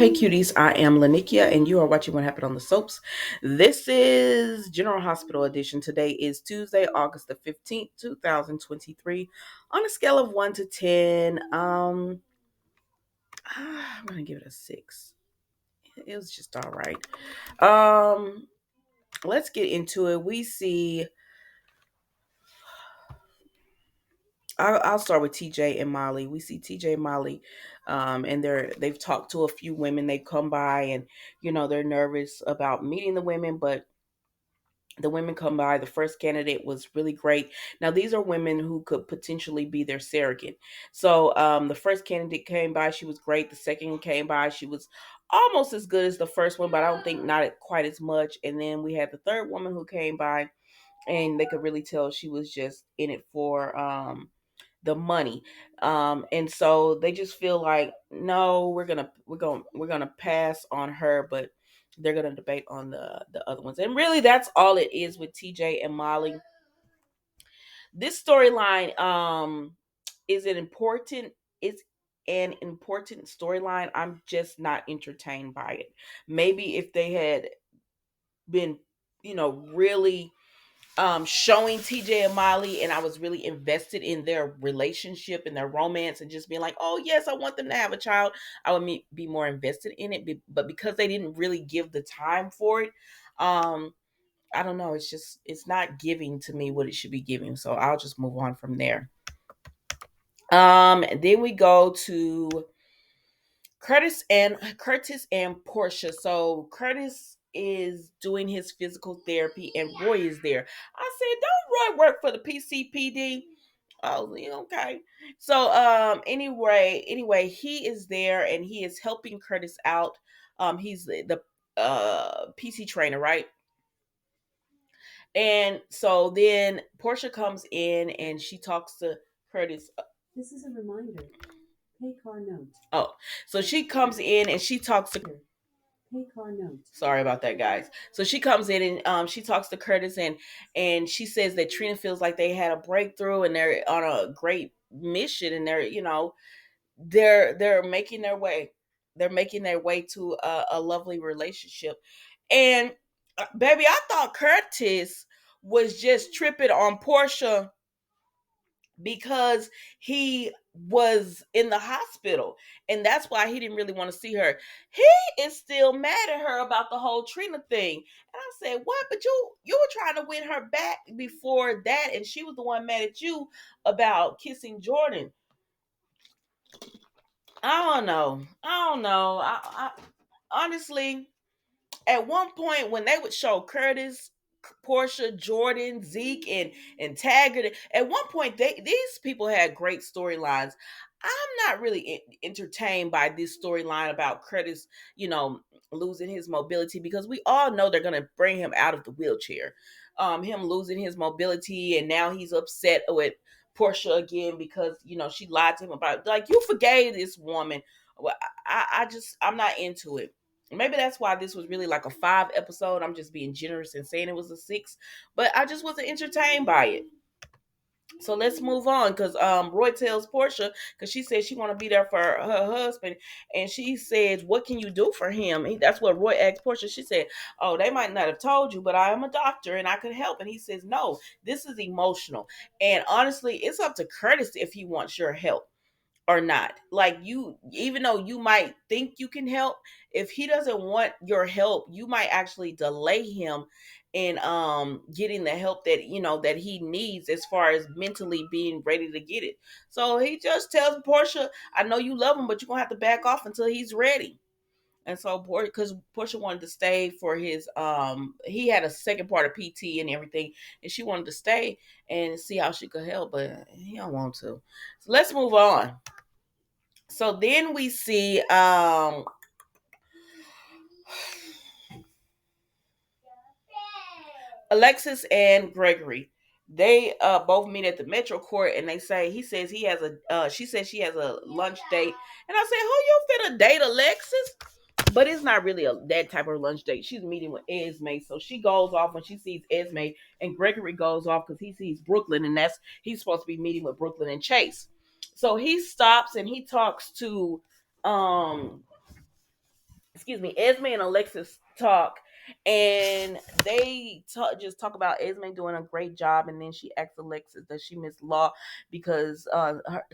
Hey cuties, I am Lanikia and you are watching What Happened on the Soaps. This is General Hospital Edition. Today is Tuesday, August the 15th, 2023. On a scale of 1 to 10, I'm going to give it a 6. It was just all right. Let's get into it. We see I'll start with TJ and Molly. We see TJ and Molly, and they've talked to a few women. They've come by, and they're nervous about meeting the women, but the women come by. The first candidate was really great. Now these are women who could potentially be their surrogate. So the first candidate came by. She was great. The second came by. She was almost as good as the first one, but I don't think not quite as much. And then we had the third woman who came by, and they could really tell she was just in it for the money. And so they just feel like, no, we're gonna pass on her, but they're gonna debate on the other ones. And really that's all it is with TJ and Molly. This storyline is an important it's an important storyline. I'm just not entertained by it. Maybe if they had been, really showing TJ and Molly, and I was really invested in their relationship and their romance, and just being like, oh yes, I want them to have a child, I would be more invested in it. But because they didn't really give the time for it, I don't know, it's not giving to me what it should be giving, so I'll just move on from there. Then we go to Curtis and Portia. So Curtis is doing his physical therapy and Roy is there. I said, don't Roy work for the PCPD? Oh, yeah, okay. So anyway, he is there and he is helping Curtis out. He's the PC trainer, right? And so then Portia comes in and she talks to Curtis. This is a reminder. Pay car note. Oh, so she comes in and she talks to pay car note. Sorry about that, guys. So she comes in and she talks to Curtis and she says that Trina feels like they had a breakthrough and they're on a great mission and they're making their way. They're making their way to a lovely relationship. And baby, I thought Curtis was just tripping on Portia because he was in the hospital and that's why he didn't really want to see her. He is still mad at her about the whole Trina thing. And I said, what? But you were trying to win her back before that, and she was the one mad at you about kissing Jordan. I don't know. I honestly, at one point when they would show Curtis, Portia, Jordan, Zeke, and Taggart, at one point these people had great storylines. I'm not really entertained by this storyline about Curtis, losing his mobility, because we all know they're gonna bring him out of the wheelchair. Him losing his mobility, and now he's upset with Portia again because she lied to him about, like, you forgave this woman. Well, I'm not into it. Maybe that's why this was really like a 5 episode. I'm just being generous and saying it was a 6, but I just wasn't entertained by it. So let's move on, because Roy tells Portia, because she said she want to be there for her husband, and she says, "What can you do for him?" That's what Roy asked Portia. She said, "Oh, they might not have told you, but I am a doctor and I could help." And he says, "No, this is emotional, and honestly, it's up to Curtis if he wants your help or not. Like, you, even though you might think you can help, if he doesn't want your help, you might actually delay him in getting the help that he needs, as far as mentally being ready to get it." So he just tells Portia, "I know you love him, but you're gonna have to back off until he's ready." And so because Portia wanted to stay for his he had a second part of PT and everything, and she wanted to stay and see how she could help, but he don't want to. So let's move on. So then we see Alexis and Gregory. They both meet at the Metro Court, and he says he has a she says she has a lunch date, and I say, who you finna date, Alexis? But it's not really that type of lunch date. She's meeting with Esme, so she goes off when she sees Esme, and Gregory goes off because he sees Brooklyn, and he's supposed to be meeting with Brooklyn and Chase. So he stops and he talks to um excuse me, Esme and Alexis talk, and they just talk about Esme doing a great job, and then she asks Alexis, does she miss law because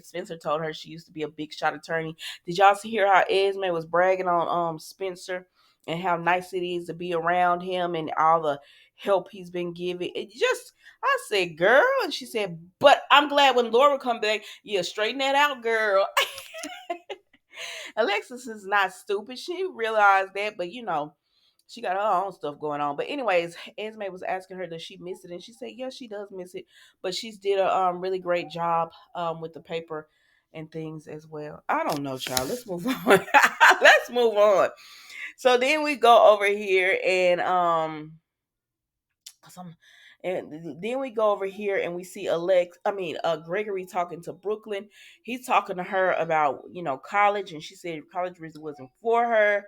Spencer told her she used to be a big shot attorney. Did y'all hear how Esme was bragging on Spencer and how nice it is to be around him and all the help he's been giving? It just, I said, girl, and she said, but I'm glad when Laura come back, yeah, straighten that out, girl. Alexis is not stupid. She realized that, but she got her own stuff going on. But anyways, Esme was asking her, does she miss it? And she said, yes, she does miss it. But she's did a really great job with the paper and things as well. I don't know, child. Let's move on. Let's move on. So then we go over here and some and then we go over here and we see Gregory talking to Brooklyn. He's talking to her about college, and she said college really wasn't for her.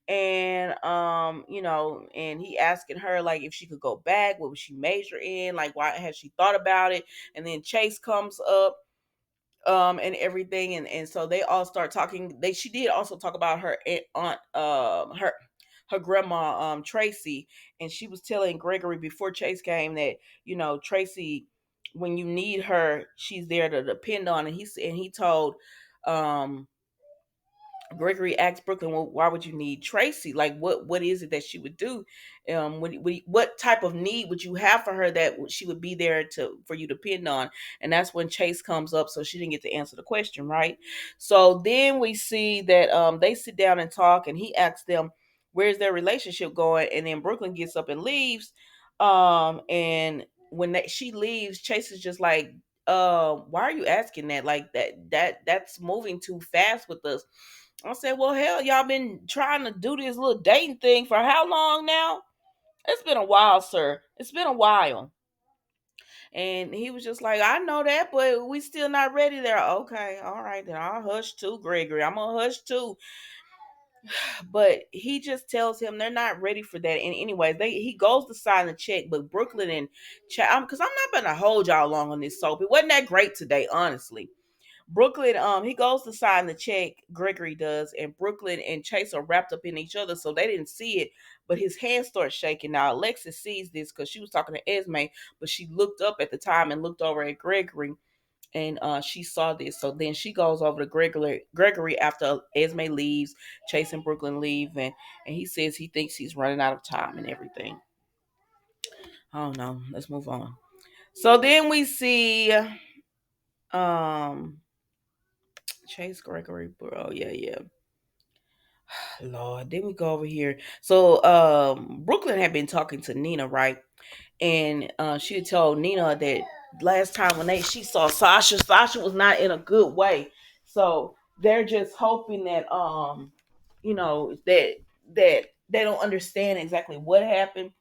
And and he asking her like if she could go back, what would she major in, like why has she thought about it. And then Chase comes up and everything, and so they all start talking. She did also talk about her aunt, her grandma, Tracy. And she was telling Gregory before Chase came that Tracy, when you need her, she's there to depend on. And he told um Gregory asked Brooklyn, well, why would you need Tracy? Like, what is it that she would do? What type of need would you have for her that she would be there for you to depend on? And that's when Chase comes up, so she didn't get to answer the question, right? So then we see that they sit down and talk, and he asks them, where's their relationship going? And then Brooklyn gets up and leaves. And when she leaves, Chase is just like, why are you asking that? Like that's moving too fast with us. I said, well, hell, y'all been trying to do this little dating thing for how long now? It's been a while, sir. It's been a while. And he was just like, I know that, but we still not ready there. Okay, all right, then I'll hush too, Gregory. I'm gonna hush too. But he just tells him they're not ready for that. And anyways, he goes to sign the check, but Brooklyn and because I'm not gonna hold y'all long on this soap. It wasn't that great today, honestly. Brooklyn, he goes to sign the check, Gregory does, and Brooklyn and Chase are wrapped up in each other, so they didn't see it, but his hand starts shaking. Now, Alexis sees this because she was talking to Esme, but she looked up at the time and looked over at Gregory, and she saw this. So then she goes over to Gregory after Esme leaves, Chase and Brooklyn leave, and he says he thinks he's running out of time and everything. I don't know. Let's move on. So then we see um Chase Gregory, bro. Yeah, yeah. Lord, then we go over here. So Brooklyn had been talking to Nina, right? And she had told Nina that last time when she saw Sasha was not in a good way. So they're just hoping that that they don't understand exactly what happened.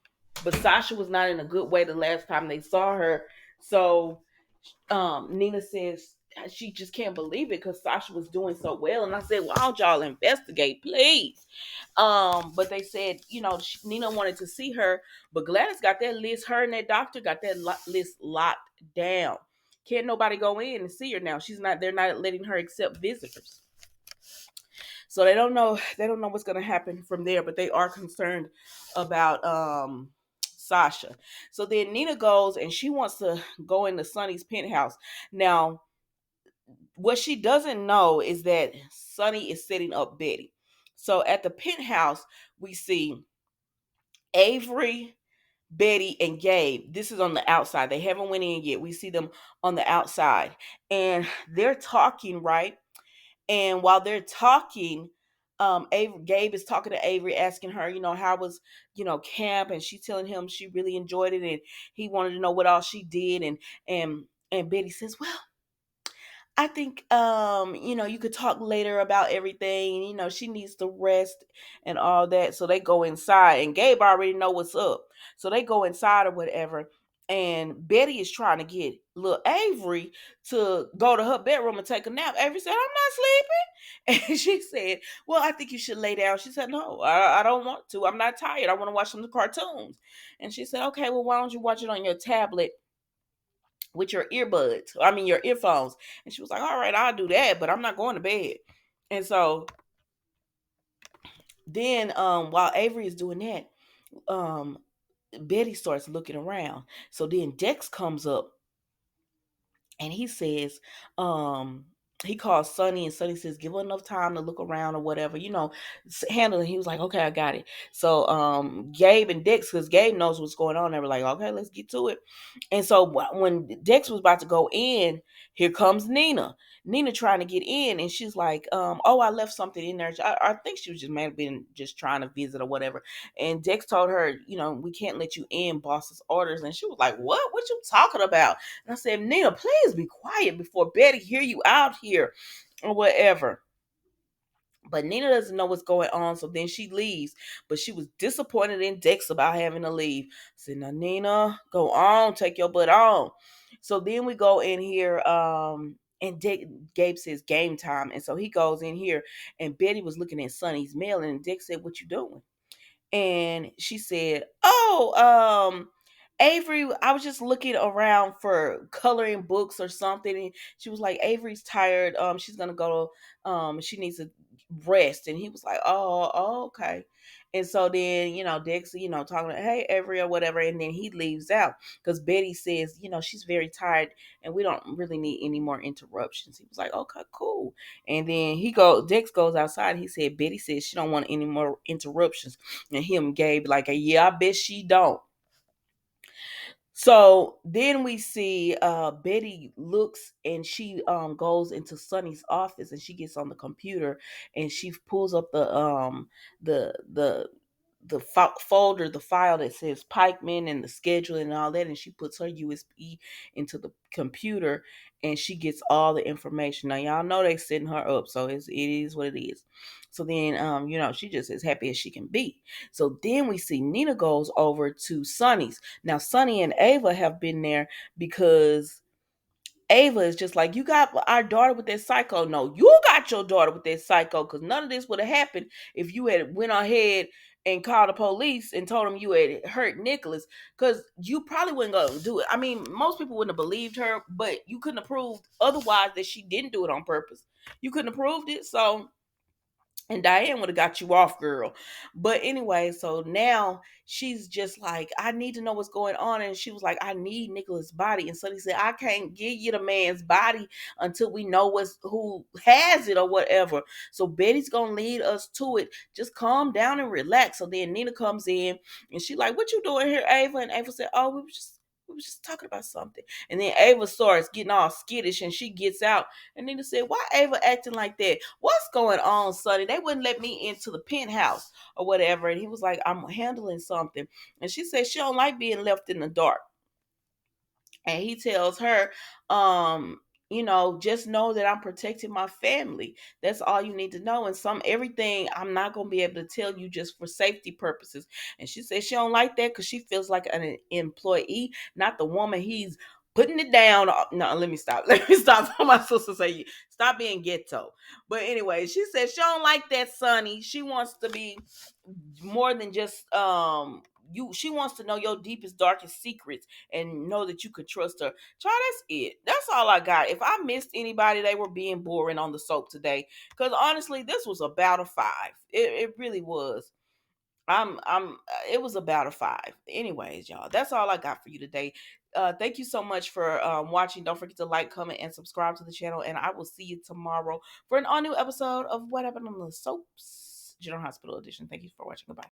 But Sasha was not in a good way the last time they saw her. So Nina says she just can't believe it because Sasha was doing so well. And I said, why don't y'all investigate, please? But they said, Nina wanted to see her, but Gladys got that list. Her and that doctor got that list locked down. Can't nobody go in and see her now. They're not letting her accept visitors. So they don't know what's gonna happen from there, but they are concerned about Sasha. So then Nina goes and she wants to go into Sonny's penthouse. Now, what she doesn't know is that Sonny is setting up Betty. So at the penthouse, we see Avery, Betty, and Gabe. This is on the outside. They haven't went in yet. We see them on the outside. And they're talking, right? And while they're talking, Gabe is talking to Avery, asking her, how was, camp, and she's telling him she really enjoyed it, and he wanted to know what all she did, and Betty says, well, I think you could talk later about everything. She needs to rest and all that. So they go inside, and Gabe already know what's up. So they go inside or whatever. And Betty is trying to get little Avery to go to her bedroom and take a nap. Avery said, I'm not sleeping. And she said, well, I think you should lay down. She said, no, I don't want to. I'm not tired. I want to watch some cartoons. And she said, okay, well, why don't you watch it on your tablet with your your earphones. And she was like, all right, I'll do that, but I'm not going to bed. And so Then while Avery is doing that, um Betty starts looking around. So then Dex comes up and he says, he calls Sonny, and Sonny says, give her enough time to look around or whatever, handle it. He was like, okay, I got it. So Gabe and Dex, because Gabe knows what's going on, they were like, okay, let's get to it. And so when Dex was about to go in, here comes Nina. Nina trying to get in, and she's like, oh, I left something in there. I think she was just may have been just trying to visit or whatever. And Dex told her, we can't let you in, boss's orders. And she was like, what you talking about? And I said, Nina, please be quiet before Betty hear you out here or whatever. But Nina doesn't know what's going on, so then she leaves. But she was disappointed in Dex about having to leave. I said, now Nina, go on, take your butt on. So then we go in here, and Gabe says game time. And so he goes in here, and Betty was looking at Sonny's mail, and Dex said, what you doing? And she said, "Oh, Avery, I was just looking around for coloring books or something." And she was like, "Avery's tired. She's gonna go. She needs to rest." And he was like, "Oh, okay." And so then, Dex, talking to, hey, Avery or whatever, and then he leaves out because Betty says, she's very tired and we don't really need any more interruptions. He was like, okay, cool. And then Dex goes outside. He said, Betty says she don't want any more interruptions. And him, Gabe, like, yeah, I bet she don't. So then we see Betty looks, and she goes into Sonny's office, and she gets on the computer, and she pulls up the folder, the file that says Pikeman and the schedule and all that, and she puts her USB into the computer, and she gets all the information. Now y'all know they setting her up, so it is what it is. So then she just as happy as she can be. So then we see Nina goes over to Sonny's. Now Sonny and Ava have been there because Ava is just like, you got our daughter with that psycho. No, you got your daughter with that psycho, because none of this would have happened if you had went ahead and called the police and told them you had hurt Nicholas, because you probably wouldn't go do it. I mean, most people wouldn't have believed her, but you couldn't have proved otherwise that she didn't do it on purpose. You couldn't have proved it. So, and Diane would have got you off, girl. But anyway, so now she's just like, I need to know what's going on. And she was like, I need Nicholas' body. And Sonny said, I can't give you the man's body until we know who has it or whatever. So Betty's gonna lead us to it. Just calm down and relax. So then Nina comes in, and she like, what you doing here, Ava? And Ava said, oh, we were just talking about something. And then Ava starts getting all skittish, and she gets out. And Nina said, why Ava acting like that? What's going on, Sonny? They wouldn't let me into the penthouse or whatever. And he was like, I'm handling something. And she said she don't like being left in the dark. And he tells her, just know that I'm protecting my family. That's all you need to know. And everything I'm not gonna be able to tell you just for safety purposes. And she said she don't like that because she feels like an employee, not the woman he's putting it down. No, let me stop. Let me stop. My sister say, stop being ghetto. But anyway, she said she don't like that, Sonny. She wants to be more than just she wants to know your deepest, darkest secrets and know that you could trust her. Child, that's it. That's all I got. If I missed anybody, they were being boring on the soap today. Because honestly, this was about a 5. It really was. It was about a 5. Anyways, y'all, that's all I got for you today. Thank you so much for watching. Don't forget to like, comment, and subscribe to the channel. And I will see you tomorrow for an all new episode of What Happened on the Soaps General Hospital Edition. Thank you for watching. Goodbye.